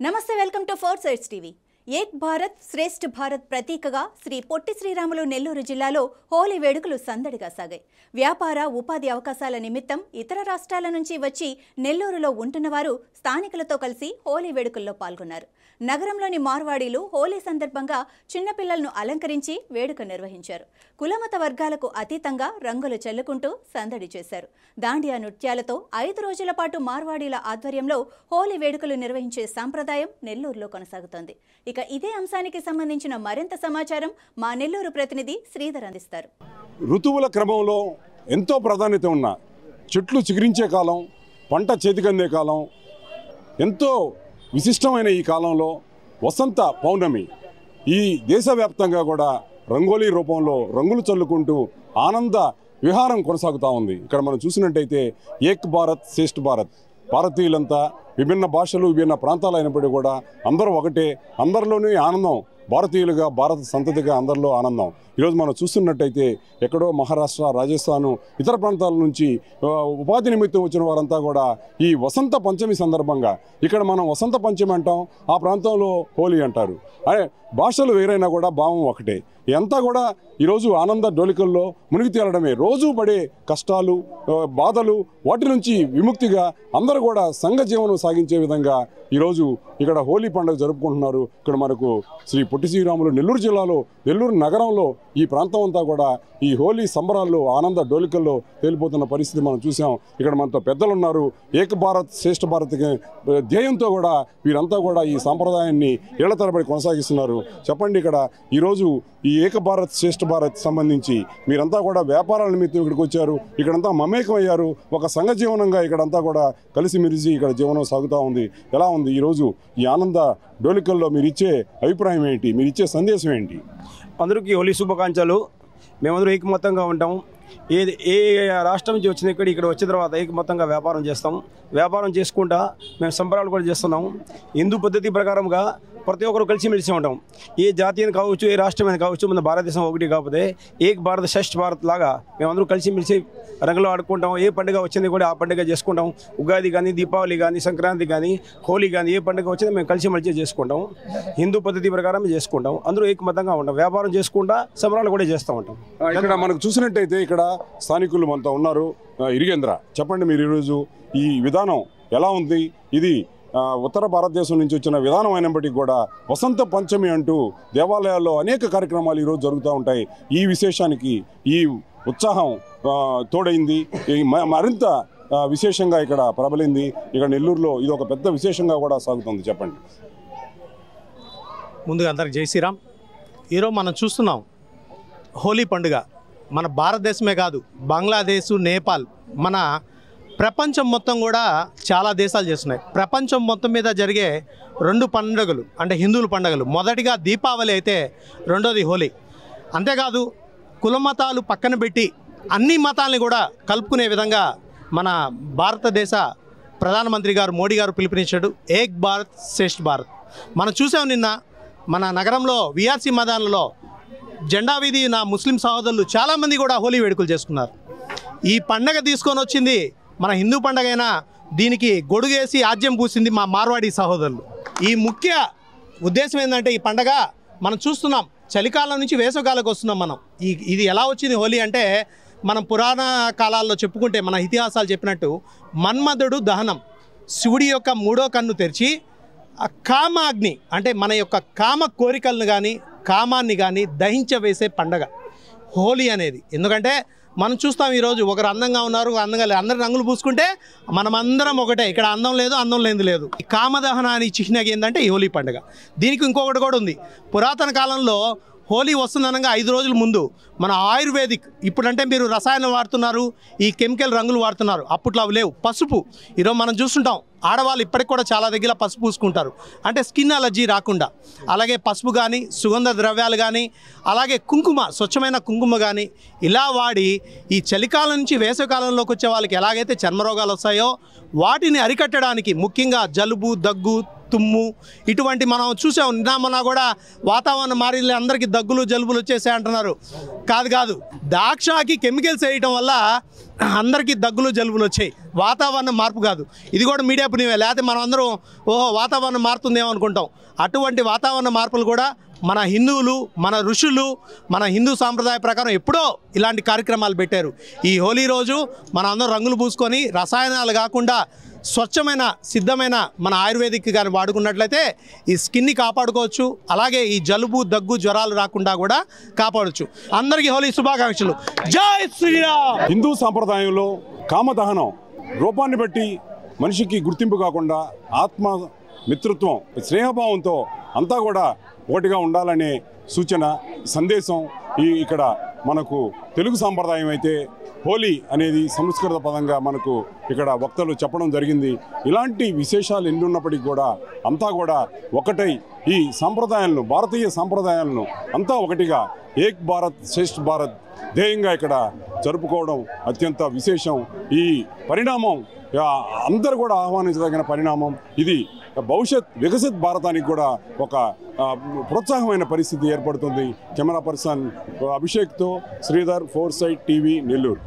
నమస్తే, welcome to four sides TV. Ek Bharat Shreshtha Bharat ప్రతీకగా శ్రీ పొట్టి శ్రీరాములు నెల్లూరు జిల్లాలో హోలీ వేడుకలు సందడిగా సాగాయి. వ్యాపార ఉపాధి అవకాశాల నిమిత్తం ఇతర రాష్ట్రాల నుంచి వచ్చి నెల్లూరులో ఉంటున్నవారు స్థానికులతో కలిసి హోలీ వేడుకల్లో పాల్గొన్నారు. నగరంలోని మార్వాడీలు హోలీ సందర్భంగా చిన్నపిల్లలను అలంకరించి వేడుక నిర్వహించారు. కులమత వర్గాలకు అతీతంగా రంగులు చల్లుకుంటూ సందడి చేశారు. దాండియా నృత్యాలతో 5 రోజుల పాటు మార్వాడీల ఆధ్వర్యంలో హోలీ వేడుకలు నిర్వహించే సంప్రదాయం నెల్లూరులో కొనసాగుతోంది. ఇక ఇదే అంశానికి సంబంధించిన మరింత సమాచారం మా నెల్లూరు ప్రతినిధి శ్రీధర్ అందిస్తారు. ఋతువుల క్రమంలో ఎంతో ప్రాధాన్యత ఉన్న చెట్లు చిగురించే కాలం, పంట చేతికందే కాలం, ఎంతో విశిష్టమైన ఈ కాలంలో వసంత పౌర్ణమి ఈ దేశవ్యాప్తంగా కూడా రంగోలీ రూపంలో రంగులు చల్లుకుంటూ ఆనంద విహారం కొనసాగుతూ ఉంది. ఇక్కడ మనం చూసినట్టయితే ఏక్ భారత్ శ్రేష్ఠ భారత్, భారతీయులంతా విభిన్న భాషలు విభిన్న ప్రాంతాలు అయినప్పటికీ కూడా అందరూ ఒకటే, అందరిలోనే ఆనందం. భారతీయులుగా భారత సంతతిగా అందరిలో ఆనందం. ఈరోజు మనం చూస్తున్నట్టయితే ఎక్కడో మహారాష్ట్ర, రాజస్థాను, ఇతర ప్రాంతాల నుంచి ఉపాధి నిమిత్తం వచ్చిన వారంతా కూడా ఈ వసంత పంచమి సందర్భంగా, ఇక్కడ మనం వసంత పంచమి అంటాం, ఆ ప్రాంతంలో హోలీ అంటారు. భాషలు వేరైనా కూడా భావం ఒకటే. అంతా కూడా ఈరోజు ఆనంద డోలికల్లో మునిగి తేలడమే. రోజు పడే కష్టాలు, బాధలు, వాటి నుంచి విముక్తిగా అందరూ కూడా సంఘ జీవనం సాగించే విధంగా ఈరోజు ఇక్కడ హోలీ పండుగ జరుపుకుంటున్నారు. ఇక్కడ మనకు శ్రీ పొట్టి శ్రీరాములు నెల్లూరు జిల్లాలో, నెల్లూరు నగరంలో ఈ ప్రాంతం అంతా కూడా ఈ హోలీ సంబరాల్లో ఆనంద డోలికల్లో తేలిపోతున్న పరిస్థితి మనం చూసాం. ఇక్కడ మనతో పెద్దలు ఉన్నారు. ఏక భారత్ శ్రేష్ఠ భారత్ ధ్యేయంతో కూడా వీరంతా కూడా ఈ సాంప్రదాయాన్ని ఏళ్ల తరబడి కొనసాగిస్తున్నారు. చెప్పండి, ఇక్కడ ఈరోజు ఈ ఏక భారత్ శ్రేష్ఠ భారత్ సంబంధించి మీరంతా కూడా వ్యాపారాల నిమిత్తం ఇక్కడికి వచ్చారు. ఇక్కడంతా మమేకం అయ్యారు. ఒక సంఘ జీవనంగా ఇక్కడంతా కూడా కలిసిమెలిసి ఇక్కడ జీవనం సాగుతూ ఉంది. ఎలా ఉంది ఈరోజు ఈ ఆనంద డోలికల్లో మీరు ఇచ్చే అభిప్రాయం ఏంటి? మీరు ఇచ్చే సందేశం ఏంటి? అందరికీ హోలీ శుభాకాంక్షలు. మేమందరూ ఏకమత్తంగా ఉంటాం. ఏ రాష్ట్రం నుంచి వచ్చిన ఇక్కడ వచ్చిన తర్వాత ఏకమత్తంగా వ్యాపారం చేస్తాం. వ్యాపారం చేసుకుంటా మేము సంబరాలు కూడా చేస్తున్నాం. హిందూ పద్ధతి ప్రకారంగా ప్రతి ఒక్కరు కలిసిమెలిసి ఉంటాం. ఏ జాతి అని కావచ్చు, ఏ రాష్ట్రమైన కావచ్చు, మన భారతదేశం ఒకటి కాకపోతే ఏక్ భారత్ శ్రేష్ఠ భారత్ లాగా మేమందరూ కలిసిమెలిసి రంగులు ఆడుకుంటాం. ఏ పండుగ వచ్చింది కూడా ఆ పండుగ చేసుకుంటాం. ఉగాది కానీ, దీపావళి కానీ, సంక్రాంతి కానీ, హోలీ కానీ, ఏ పండుగ వచ్చిందో మేము కలిసిమెలిసి చేసుకుంటాం. హిందూ పద్ధతి ప్రకారం చేసుకుంటాం. అందరూ ఏకమత్తంగా ఉంటాం. వ్యాపారం చేసుకుంటా సంబరాలు కూడా చేస్తూ ఉంటాం. ఇక్కడ మనకు చూసినట్టయితే ఇక్కడ స్థానికులు మనతో ఉన్నారు. ఇరిగేంద్ర, చెప్పండి, మీరు ఈరోజు ఈ విధానం ఎలా ఉంది? ఇది ఉత్తర భారతదేశం నుంచి వచ్చిన విధానం అయినప్పటికీ కూడా వసంత పంచమి అంటూ దేవాలయాల్లో అనేక కార్యక్రమాలు ఈరోజు జరుగుతూ ఉంటాయి. ఈ విశేషానికి ఈ ఉత్సాహం తోడైంది. మరింత విశేషంగా ఇక్కడ ప్రబలింది. ఇక్కడ నెల్లూరులో ఇది ఒక పెద్ద విశేషంగా కూడా సాగుతుంది. చెప్పండి. ముందుగా అందరికి జై శ్రీరామ్. ఈరోజు మనం చూస్తున్నాం హోలీ పండుగ మన భారతదేశమే కాదు, బంగ్లాదేశ్, నేపాల్, మన ప్రపంచం మొత్తం కూడా చాలా దేశాలు చేస్తున్నాయి. ప్రపంచం మొత్తం మీద జరిగే 2 పండుగలు అంటే హిందువుల పండుగలు. మొదటిగా దీపావళి అయితే రెండోది హోలీ. అంతేకాదు కులమతాలు పక్కన పెట్టి అన్ని మతాలని కూడా కలుపుకునే విధంగా మన భారతదేశ ప్రధానమంత్రి గారు మోడీ గారు పిలుపునిచ్చాడు ఏక్ భారత్ శ్రేష్ఠ భారత్. మనం చూసాం నిన్న మన నగరంలో విఆర్సీ మైదానంలో జెండా వీధి నా ముస్లిం సహోదరులు చాలామంది కూడా హోలీ వేడుకలు చేసుకున్నారు. ఈ పండగ తీసుకొని వచ్చింది మన హిందూ పండగ అయినా దీనికి గొడుగేసి ఆజ్యం పూసింది మా మార్వాడి సహోదరులు. ఈ ముఖ్య ఉద్దేశం ఏంటంటే ఈ పండగ మనం చూస్తున్నాం చలికాలం నుంచి వేసవికాలకు వస్తున్నాం మనం. ఇది ఎలా వచ్చింది హోలీ అంటే మనం పురాణ కాలాల్లో చెప్పుకుంటే మన ఇతిహాసాలు చెప్పినట్టు మన్మధుడు దహనం, శివుడి యొక్క 3వ కన్ను తెరిచి కామాగ్ని అంటే మన యొక్క కామ కోరికలను కానీ కామాన్ని కానీ దహించవేసే పండగ హోలీ అనేది. ఎందుకంటే మనం చూస్తాం ఈరోజు ఒకరు అందంగా ఉన్నారు, అందంగా లేదు, అందరు రంగులు పూసుకుంటే మనమందరం ఒకటే. ఇక్కడ అందం లేదు, అందం లేని లేదు. ఈ కామదహనానికి చిహ్నంగా ఏంటంటే ఈ హోలీ పండుగ. దీనికి ఇంకొకటి కూడా ఉంది. పురాతన కాలంలో హోలీ వస్తుందనగా 5 రోజుల ముందు మన ఆయుర్వేదిక్, ఇప్పుడంటే మీరు రసాయనం వాడుతున్నారు, ఈ కెమికల్ రంగులు వాడుతున్నారు, అప్పట్లో అవి లేవు. పసుపు ఈరోజు మనం చూస్తుంటాం ఆడవాళ్ళు ఇప్పటికి కూడా చాలా దగ్గర పసుపు పూసుకుంటారు అంటే స్కిన్ అలర్జీ రాకుండా. అలాగే పసుపు కానీ, సుగంధ ద్రవ్యాలు కానీ, అలాగే కుంకుమ, స్వచ్ఛమైన కుంకుమ కానీ ఇలా వాడి ఈ చలికాలం నుంచి వేసవికాలంలోకి వచ్చే వాళ్ళకి ఎలాగైతే చర్మరోగాలు వస్తాయో వాటిని అరికట్టడానికి ముఖ్యంగా జలుబు, దగ్గు, తుమ్ము ఇటువంటి మనం చూసాం. నిన్న మొన్న కూడా వాతావరణం మారి అందరికీ దగ్గులు జలుబులు వచ్చేసాయి అంటున్నారు. కాదు, ద్రాక్షకి కెమికల్స్ వేయటం వల్ల అందరికీ దగ్గులు జలుబులు వచ్చాయి. వాతావరణం మార్పు కాదు, ఇది కూడా మీడియా పుణ్యమే. లేకపోతే మనం అందరం వాతావరణం మారుతుందేమో అనుకుంటాం. అటువంటి వాతావరణ మార్పులు కూడా మన హిందువులు, మన ఋషులు, మన హిందూ సాంప్రదాయ ప్రకారం ఎప్పుడో ఇలాంటి కార్యక్రమాలు పెట్టారు. ఈ హోలీ రోజు మనం అందరం రంగులు పూసుకొని రసాయనాలు కాకుండా స్వచ్ఛమైన సిద్ధమైన మన ఆయుర్వేదిక్ కానీ వాడుకున్నట్లయితే ఈ స్కిన్ని కాపాడుకోవచ్చు. అలాగే ఈ జలుబు దగ్గు జ్వరాలు రాకుండా కూడా కాపాడవచ్చు. అందరికీ హోలీ శుభాకాంక్షలు. జై శ్రీరామ్. హిందూ సాంప్రదాయంలో కామదహనం రూపాన్ని బట్టి మనిషికి గుర్తింపు కాకుండా ఆత్మ మిత్రత్వం స్నేహభావంతో అంతా కూడా ఒకటిగా ఉండాలనే సూచన సందేశం ఇక్కడ మనకు తెలుగు సాంప్రదాయం అయితే హోలీ అనేది సంస్కృత పదంగా మనకు ఇక్కడ వక్తలు చెప్పడం జరిగింది. ఇలాంటి విశేషాలు ఎన్ని ఉన్నప్పటికీ కూడా అంతా కూడా ఒకటై ఈ సాంప్రదాయాలను, భారతీయ సాంప్రదాయాలను అంతా ఒకటిగా ఏక్ భారత్ శ్రేష్ఠ భారత్ ధ్యేయంగా ఇక్కడ జరుపుకోవడం అత్యంత విశేషం. ఈ పరిణామం అందరూ కూడా ఆహ్వానించదగిన పరిణామం. ఇది భవిష్యత్ వికసిత్ భారతానికి కూడా ఒక ప్రోత్సాహమైన పరిస్థితి ఏర్పడుతుంది. కెమెరా పర్సన్ అభిషేక్తో శ్రీధర్, 4 Side TV, నెల్లూరు.